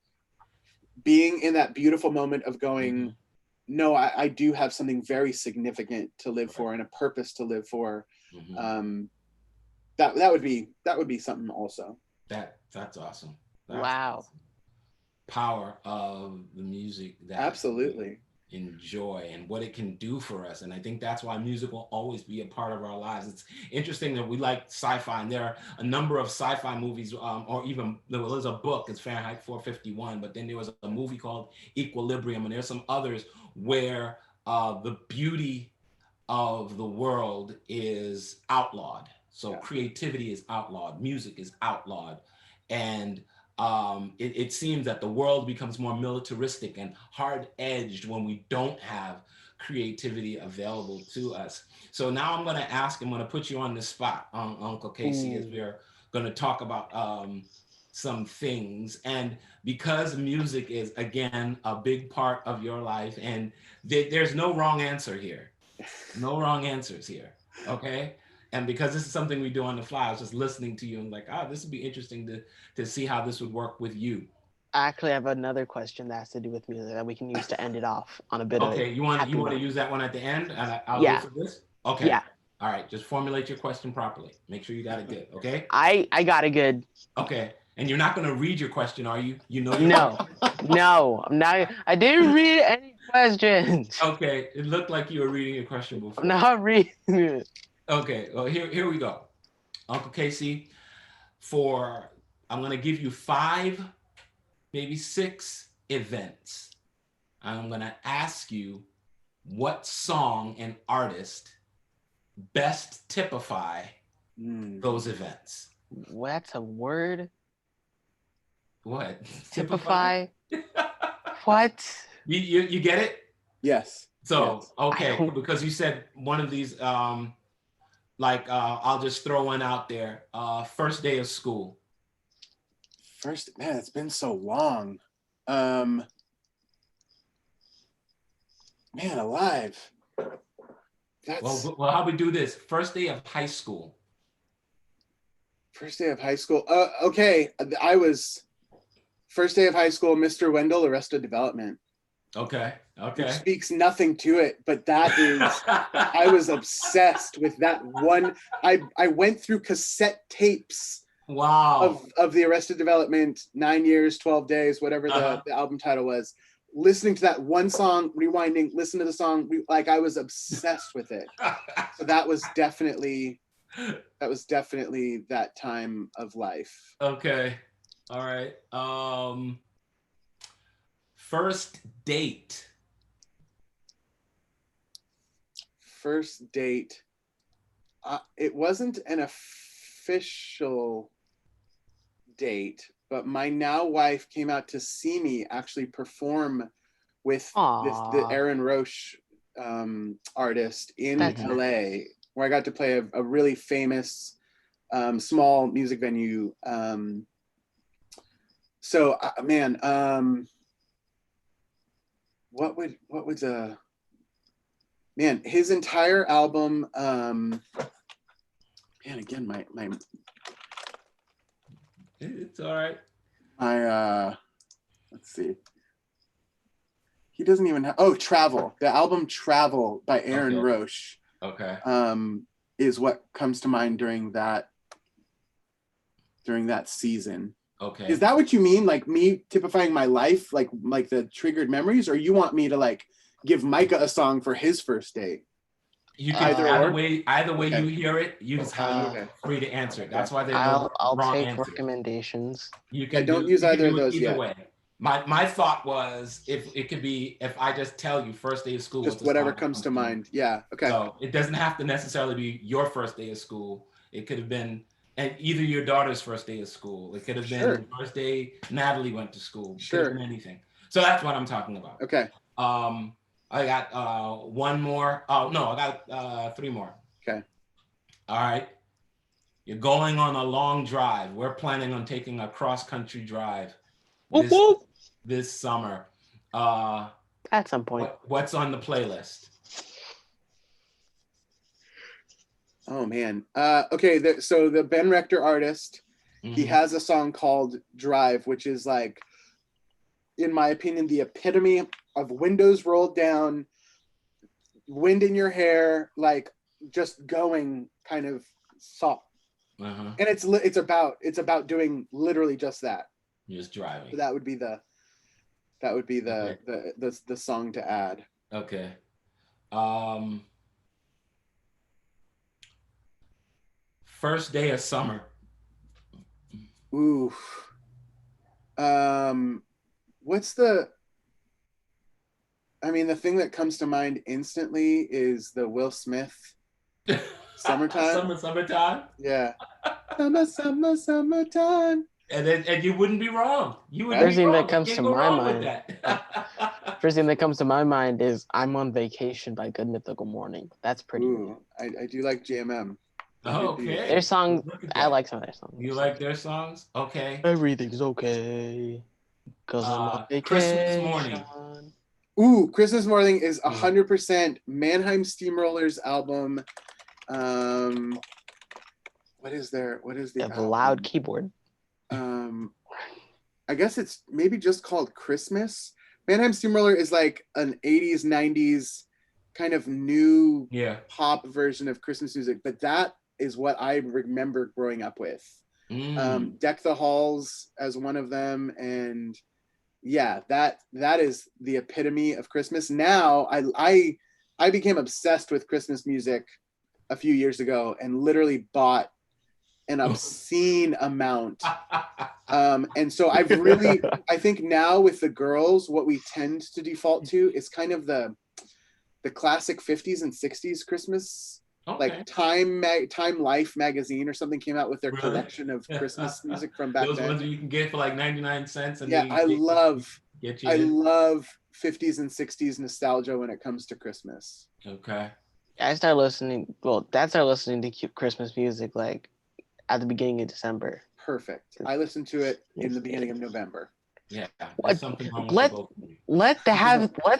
S3: being in that beautiful moment of going, no, I do have something very significant to live for and a purpose to live for. That would be something also.
S1: That's awesome. That's
S2: wow.
S1: Awesome. Power of the music that
S3: absolutely
S1: we enjoy and what it can do for us. And I think that's why music will always be a part of our lives. It's interesting that we like sci-fi, and there are a number of sci-fi movies, or even there was a book, it's Fahrenheit 451, but then there was a movie called Equilibrium, and there's some others where the beauty of the world is outlawed. So creativity is outlawed, music is outlawed, and it seems that the world becomes more militaristic and hard-edged when we don't have creativity available to us. So now I'm going to put you on the spot, Uncle Casey, as we're going to talk about some things. And because music is, again, a big part of your life, and there's no wrong answer here. No wrong answers here, okay? And because this is something we do on the fly, I was just listening to you and like, this would be interesting to see how this would work with you.
S2: Actually, I have another question that has to do with music that we can use to end it off on a bit of.
S1: Okay, you want to use that one at the end, and I'll
S2: Yeah.
S1: do for this. Okay.
S2: Yeah.
S1: All right. Just formulate your question properly. Make sure you got it good. Okay.
S2: I got it good.
S1: Okay. And you're not going to read your question, are you? You know.
S2: No, I'm not. I didn't read any questions.
S1: Okay. It looked like you were reading your question before.
S2: I'm not reading it.
S1: Okay. Well, here we go, Uncle Casey. I'm going to give you 5, maybe 6 events. I'm going to ask you what song and artist best typify those events.
S2: What's a word?
S1: What?
S2: Typify? What?
S1: You get it?
S3: Yes.
S1: So,
S3: yes.
S1: Okay, because you said one of these, I'll just throw one out there. First day of school.
S3: Man, it's been so long. Man alive.
S1: Well, how we do this? First day of high school.
S3: First day of high school. Okay. I was first day of high school, Mr. Wendell, Arrested Development.
S1: Okay.
S3: Which speaks nothing to it, but that is, I was obsessed with that one. I went through cassette tapes.
S1: Wow.
S3: Of the Arrested Development, 9 Years, 12 Days, whatever the album title was. Listening to that one song, rewinding, listen to the song, I was obsessed with it. So that was definitely that time of life.
S1: Okay. All right. First date.
S3: First date. It wasn't an official date, but my now wife came out to see me actually perform with the Aaron Roche artist in LA, where I got to play a really famous small music venue. What would his entire album, again, my
S1: it's all right.
S3: Let's see. He doesn't even have. Oh, Travel. The album Travel by Aaron Roche.
S1: Okay.
S3: Is what comes to mind during that season.
S1: Okay.
S3: Is that what you mean? Like me typifying my life, like the triggered memories, or you want me to like give Micah a song for his first date?
S1: You can either way you hear it, you just have free to answer it. That's why there's no wrong
S2: take
S1: answer.
S2: Recommendations.
S1: You can
S3: don't use either of those
S1: either
S3: yet.
S1: way. My thought was if I just tell you first day of school,
S3: just whatever comes to mind. Yeah. Okay.
S1: So it doesn't have to necessarily be your first day of school. It could have been either your daughter's first day of school. It could have been the first day Natalie went to school. It could have been anything. So that's what I'm talking about.
S3: Okay.
S1: I got one more. Oh no, I got 3 more.
S3: Okay.
S1: All right. You're going on a long drive. We're planning on taking a cross-country drive this summer.
S2: At some point.
S1: What's on the playlist?
S3: Oh man. Okay. So the Ben Rector artist, he has a song called Drive, which is like, in my opinion, the epitome of windows rolled down, wind in your hair, like just going kind of soft. And it's about doing literally just that.
S1: Just driving.
S3: So that would be the song to add.
S1: Okay. First day of summer.
S3: Ooh. What's the thing that comes to mind instantly is the Will Smith Summertime.
S1: Summertime?
S3: Yeah. Summertime.
S1: And you wouldn't be wrong.
S2: First thing that comes to my mind. First thing that comes to my mind is "I'm on Vacation" by Good Mythical Morning. That's pretty.
S3: Ooh, I do like JMM.
S1: Oh, okay.
S2: Their songs, I like some of their songs.
S1: You like their songs? Okay.
S2: Everything's okay. Cause I'm on vacation.
S1: Christmas Morning.
S3: Ooh, Christmas Morning is 100% Mannheim Steamrollers album. What is the album?
S2: Loud keyboard.
S3: I guess it's maybe just called Christmas. Mannheim Steamroller is like an 80s, 90s kind of new pop version of Christmas music, but that is what I remember growing up with. Deck the Halls as one of them, and yeah, that is the epitome of Christmas. Now I became obsessed with Christmas music a few years ago and literally bought an obscene amount. And so I think now with the girls, what we tend to default to is kind of the classic 50s and 60s Christmas. Like Time Life magazine or something came out with their collection of Christmas music from back then.
S1: Those ones that you can get for like 99 cents. And
S3: I love 50s and 60s nostalgia when it comes to Christmas.
S1: Okay.
S2: I started listening. Well, Dad started listening to Christmas music like at the beginning of December.
S3: Perfect. I listened to it in the beginning of November.
S1: Yeah.
S2: Let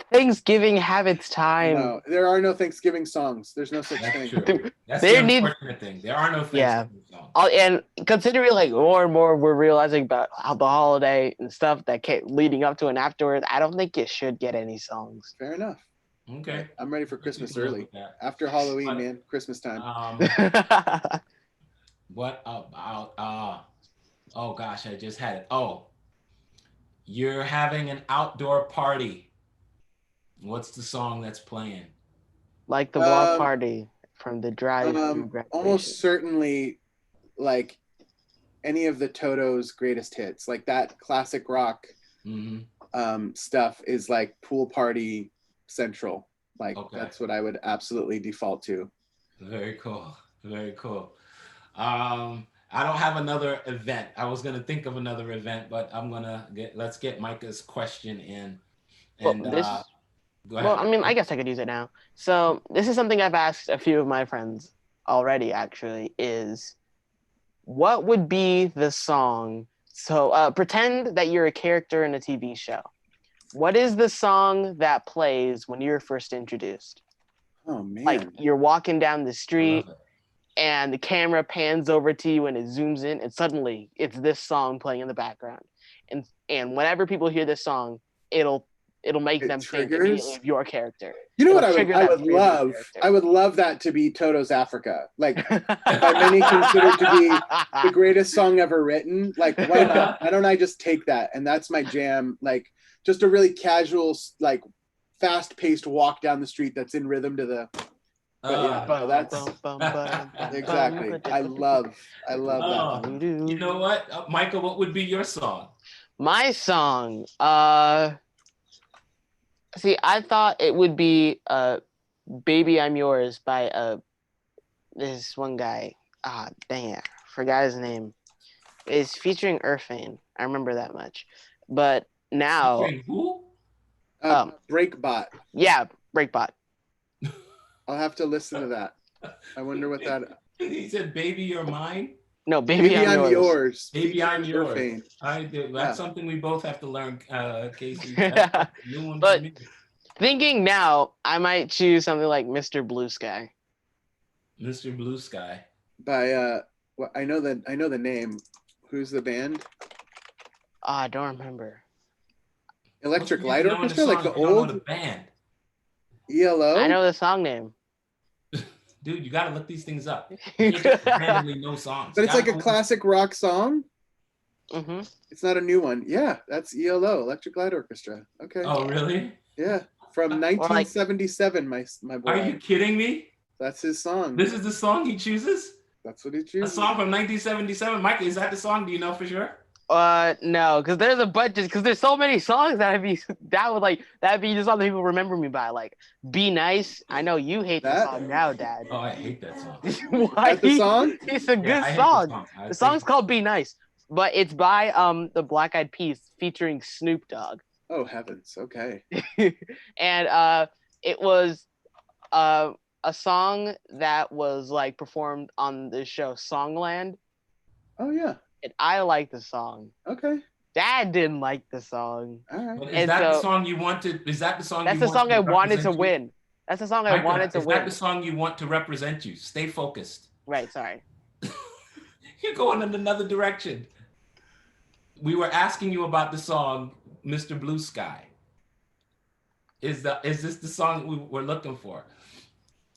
S2: Thanksgiving have its time.
S3: No, there are no Thanksgiving songs. There's no such thing.
S1: True. That's the unfortunate thing. There are no Thanksgiving songs.
S2: And considering like more and more we're realizing about how the holiday and stuff that came leading up to and afterwards, I don't think it should get any songs.
S3: Fair enough.
S1: Okay.
S3: I'm ready for Christmas early. After Halloween, man. Christmas time.
S1: What about oh gosh, I just had it. Oh, you're having an outdoor party. What's the song that's playing?
S2: Like the block party from the drive.
S3: Almost certainly like any of the Toto's greatest hits. Like that classic rock stuff is like pool party central. Like that's what I would absolutely default to.
S1: Very cool. Very cool. I don't have another event. I was gonna think of another event, but let's get Micah's question in. And go ahead.
S2: Well, I mean, I guess I could use it now. So this is something I've asked a few of my friends already, actually, is what would be the song? So pretend that you're a character in a TV show. What is the song that plays when you're first introduced?
S3: Oh, man.
S2: Like you're walking down the street and the camera pans over to you and it zooms in and suddenly it's this song playing in the background. And whenever people hear this song, it'll it'll make
S3: It
S2: them think
S3: triggers?
S2: immediately of your character.
S3: You know what
S2: It'll trigger
S3: I
S2: that
S3: would
S2: memory of your
S3: love?
S2: character.
S3: I would love that to be Toto's Africa. Like, by many considered to be the greatest song ever written. Like, why not? Why don't I just take that? And that's my jam. Like, just a really casual, like, fast-paced walk down the street that's in rhythm to the. But yeah, no, that's exactly. I love that.
S1: You know what, Michael? What would be your song?
S2: My song. See, I thought it would be "Baby I'm Yours" by this one guy. Dang it, forgot his name. It's featuring Irfane. I remember that much. But now,
S1: Featuring who?
S3: Breakbot.
S2: Yeah, Breakbot.
S3: I'll have to listen to that. I wonder what that.
S1: He said, "Baby, you're mine."
S2: No, Baby I'm Yours.
S1: Baby, I'm yours.
S3: Irfane.
S1: I do. That's something we both have to learn, Casey.
S2: Yeah.
S1: That's a new one
S2: But
S1: for me.
S2: thinking now, I might choose something like Mr. Blue Sky.
S1: Mr. Blue Sky.
S3: By well, I know the name. Who's the band?
S2: I don't remember.
S3: Electric
S1: What's
S3: Light
S1: the name of
S3: Orchestra, like the
S1: song if you don't know
S3: old
S1: the band.
S3: ELO.
S2: I know the song name.
S1: Dude, you gotta look these things up. You can't just randomly know songs.
S3: But it's like a classic rock song.
S2: Mm-hmm.
S3: It's not a new one. Yeah, that's ELO, Electric Light Orchestra. Okay.
S1: Oh, really?
S3: Yeah, from 1977. My boy.
S1: Are you kidding me?
S3: That's his song.
S1: This is the song he chooses?
S3: That's what he
S1: A
S3: chooses.
S1: song from 1977. Mike, is that the song? Do you know for sure?
S2: No, because there's a bunch. Because there's so many songs that'd be just something people remember me by. Like, "Be Nice." I know you hate the song now, Dad.
S1: Oh, I hate that song.
S2: Why?
S3: That's the song?
S2: It's a good
S1: I hate
S2: song.
S1: the
S2: The song's called "Be Nice," but it's by the Black Eyed Peas featuring Snoop Dogg.
S3: Oh heavens. Okay.
S2: And it was a song that was like performed on the show Songland,
S3: Oh yeah.
S2: and I like the song.
S3: Okay.
S2: Dad didn't like the song.
S3: All right.
S1: But is
S2: And
S1: that the
S2: so-
S1: song you wanted? Is that the song?
S2: That's
S1: you
S2: the
S1: want
S2: song I wanted to
S1: represent you?
S2: win. That's the song I
S1: Micah,
S2: wanted to
S1: is
S2: win.
S1: that the song you want to represent you? Stay focused.
S2: Right, sorry.
S1: You're going in another direction. We were asking you about the song "Mr. Blue Sky." Is this the song we were looking for?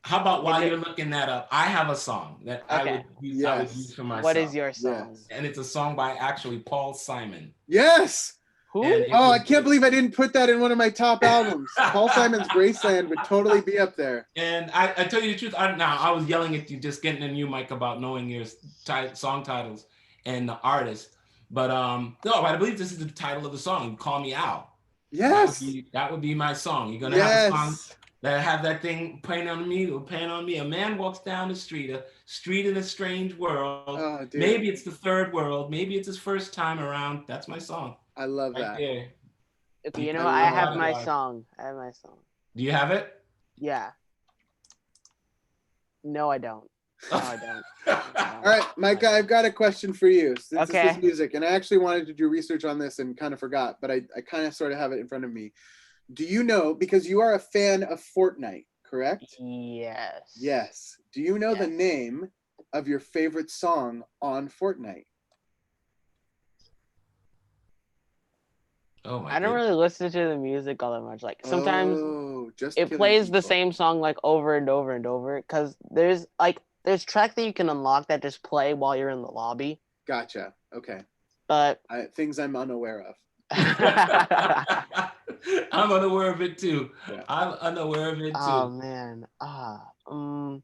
S1: How about while you're looking that up, I have a song that I would use for myself.
S2: What is your song?
S3: Yes.
S1: And it's a song by actually Paul Simon.
S3: Yes.
S2: Who?
S1: And it
S3: Oh, I
S1: was-
S3: can't believe I didn't put that in one of my top albums. Paul Simon's Graceland would totally be up there.
S1: And I tell you the truth, I was yelling at you, just getting in you, Mike, about knowing your song titles and the artist. But no, I believe this is the title of the song, "Call Me Out."
S3: Yes.
S1: That would be my song. You're gonna have a
S3: Yes.
S1: song that have that thing playing on me. A man walks down the street, a street in a strange world.
S3: Oh, dude.
S1: Maybe it's the third world. Maybe it's his first time around. That's my song.
S3: I love
S1: Right
S3: that.
S1: there.
S2: Okay, you know,
S3: I
S2: I
S3: love
S2: have
S1: it.
S2: my song. I have my song.
S1: Do you have it?
S2: Yeah. No, I don't. No, I don't.
S3: All right, Micah, I've got a question for you. Since
S2: Okay.
S3: this is music, and I actually wanted to do research on this and kind of forgot, but I kind of sort of have it in front of me. Do you know, because you are a fan of Fortnite, correct?
S2: Yes.
S3: Yes. Do you know the
S2: Yes.
S3: name of your favorite song on Fortnite?
S1: Oh my
S2: I don't
S1: goodness.
S2: really listen to the music all that much. Like sometimes
S3: just
S2: it
S3: killing
S2: plays the
S3: people.
S2: same song like over and over and over because there's tracks that you can unlock that just play while you're in the lobby.
S3: Gotcha. Okay.
S2: But
S3: Things I'm unaware of.
S1: I'm unaware of it too.
S3: Yeah.
S1: I'm unaware of it too.
S2: oh man.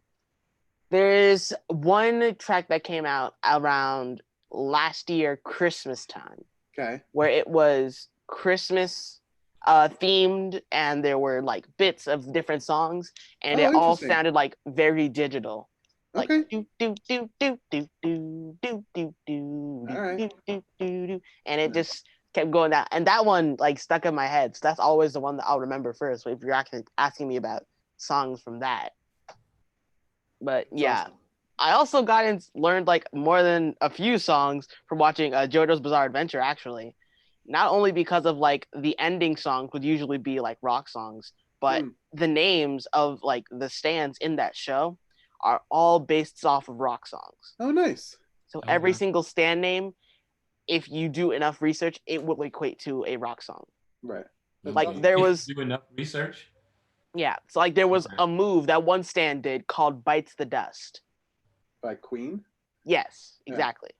S2: There's one track that came out around last year Christmas time
S3: Okay.
S2: where it was Christmas themed and there were like bits of different songs and
S3: Oh,
S2: it all
S3: interesting.
S2: sounded like very digital. Like
S3: Okay.
S2: do do do do do do do do do
S3: All right.
S2: do do and it just kept going down. And that one like stuck in my head. So that's always the one that I'll remember first. So if you're actually asking me about songs from that. But yeah.
S3: awesome.
S2: I also got and learned like more than a few songs from watching JoJo's Bizarre Adventure actually. Not only because of like the ending songs would usually be like rock songs, but the names of like the stands in that show are all based off of rock songs.
S3: Oh, nice.
S2: So every
S1: Okay.
S2: single stand name, if you do enough research, it will equate to a rock song.
S3: Right.
S2: Like
S3: awesome.
S2: there
S1: You
S2: was,
S1: do enough research.
S2: yeah, so like there was
S1: Okay.
S2: a move that one stand did called Bites the Dust.
S3: By Queen.
S2: Yes,
S3: Yeah.
S2: exactly.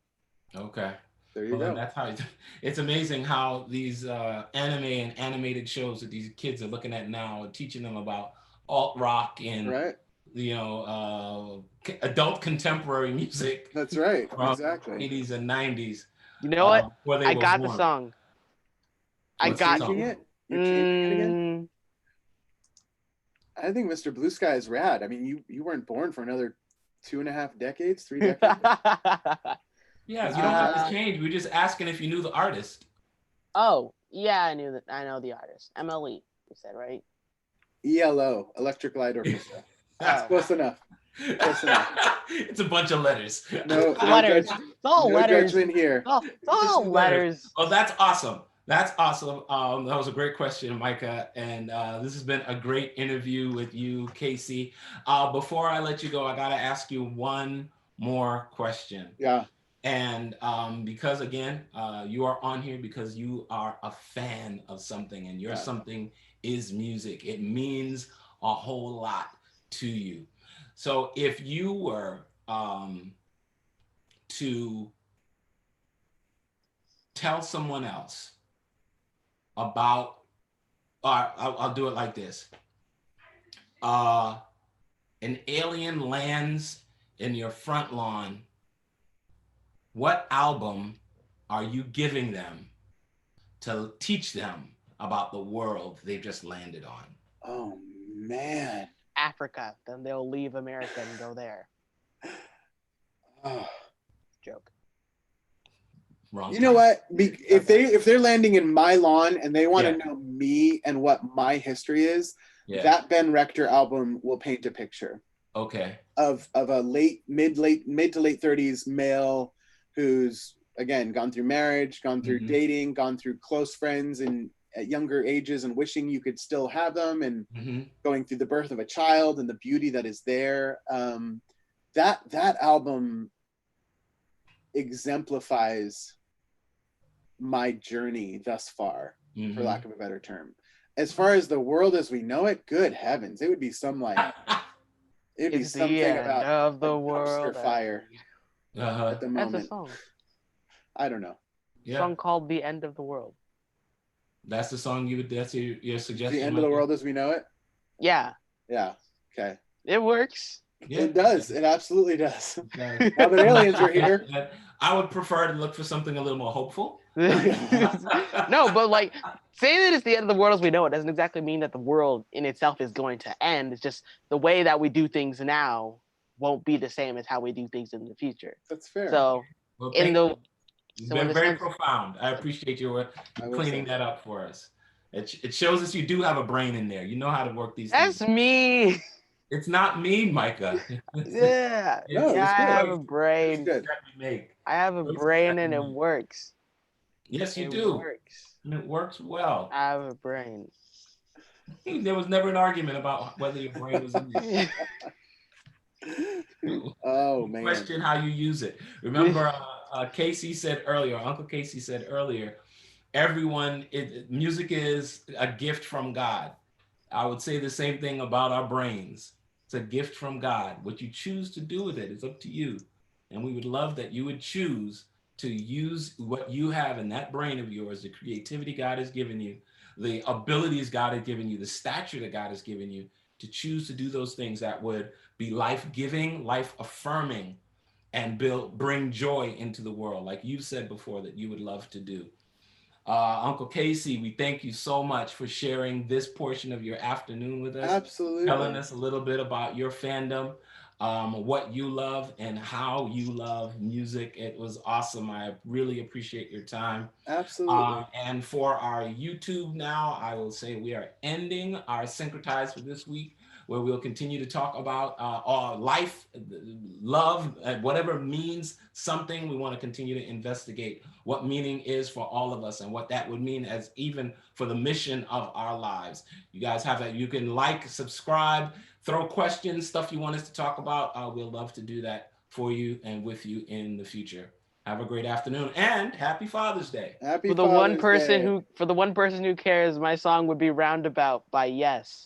S1: Okay.
S3: There you
S1: Well, then
S3: go.
S1: that's how it's amazing how these anime and animated shows that these kids are looking at now are teaching them about alt rock and
S3: Right.
S1: adult contemporary music
S3: That's right.
S1: from
S3: Exactly.
S1: 80s and 90s
S2: You know what?
S1: before they
S2: I
S1: were
S2: got the
S1: born.
S2: song. I
S3: You're
S1: What's the
S2: got.
S3: changing
S1: song?
S3: it. You're changing it again.
S2: Mm,
S3: I think Mr. Blue Sky is rad. I mean, you weren't born for another 2.5 decades, 3 decades.
S1: Yeah,
S3: That's
S1: you don't have to
S3: fantastic.
S1: change. We're just asking if you knew the artist.
S2: oh, yeah, I knew that. I know the artist. MLE, you said, right?
S3: ELO, Electric Light Orchestra.
S2: Oh.
S3: Close enough. Close enough.
S1: It's a bunch of letters.
S3: No,
S2: It's letters.
S3: judge,
S2: It's all
S3: no
S2: letters.
S3: judgment here.
S2: It's
S1: Just
S2: all letters.
S1: Oh, that's awesome. That's awesome. That was a great question, Micah. And this has been a great interview with you, Casey. Before I let you go, I got to ask you one more question.
S3: Yeah.
S1: And because, again, you are on here because you are a fan of something, and your something is music. It means a whole lot to you. So if you were to tell someone else about, or I'll do it like this. An alien lands in your front lawn. What album are you giving them to teach them about the world they've just landed on?
S3: Oh, man.
S2: Africa. Then they'll leave America and go there.
S3: Oh.
S2: Joke.
S1: Wrong.
S3: You know what? If they're landing in my lawn and they want to know me and what my history is, that Ben Rector album will paint a picture.
S1: Okay.
S3: Of a mid to late 30s male who's, again, gone through marriage, gone through dating, gone through close friends and at younger ages and wishing you could still have them, and going through the birth of a child and the beauty that is there. That album exemplifies my journey thus far, for lack of a better term. As far as the world as we know it, good heavens, it would be some like it'd be something about
S2: of the
S3: world fire at the moment.
S2: That's a song.
S3: I don't know.
S2: A song called "The End of the World."
S1: That's the song that's your suggestion.
S3: The end of the world as we know it.
S2: Yeah.
S3: Yeah. Okay.
S2: It works.
S1: Yeah.
S3: It does. It absolutely does. Now that aliens are here.
S1: I would prefer to look for something a little more hopeful.
S2: No, but like saying that it's the end of the world as we know it doesn't exactly mean that the world in itself is going to end. It's just the way that we do things now won't be the same as how we do things in the future.
S3: That's fair.
S2: So
S1: It's been very profound. I appreciate your cleaning that up for us. It shows us you do have a brain in there. You know how to work these things.
S2: That's me.
S1: It's not me, Micah.
S2: Yeah. I have a brain. I have a brain and it works.
S1: Yes, you do. And it works well.
S2: I have a brain.
S1: There was never an argument about whether your brain was in there.
S3: Oh, man.
S1: Question how you use it. Remember, Casey said earlier, Uncle Casey said earlier, music is a gift from God. I would say the same thing about our brains. It's a gift from God. What you choose to do with it is up to you. And we would love that you would choose to use what you have in that brain of yours, the creativity God has given you, the abilities God has given you, the stature that God has given you, to choose to do those things that would be life-giving, life-affirming, and bring joy into the world, like you said before that you would love to do. Uncle Casey, we thank you so much for sharing this portion of your afternoon with us.
S3: Absolutely.
S1: Telling us a little bit about your fandom, what you love and how you love music. It was awesome. I really appreciate your time.
S3: Absolutely.
S1: And for our YouTube now, I will say we are ending our Syncretize for this week, where we'll continue to talk about life, love, whatever means something. We want to continue to investigate what meaning is for all of us and what that would mean as even for the mission of our lives. You guys have that. You can like, subscribe, throw questions, stuff you want us to talk about. We'll love to do that for you and with you in the future. Have a great afternoon and happy Father's Day.
S3: Happy
S2: For the
S3: Father's
S2: one person
S3: Day.
S2: who cares, my song would be Roundabout by Yes.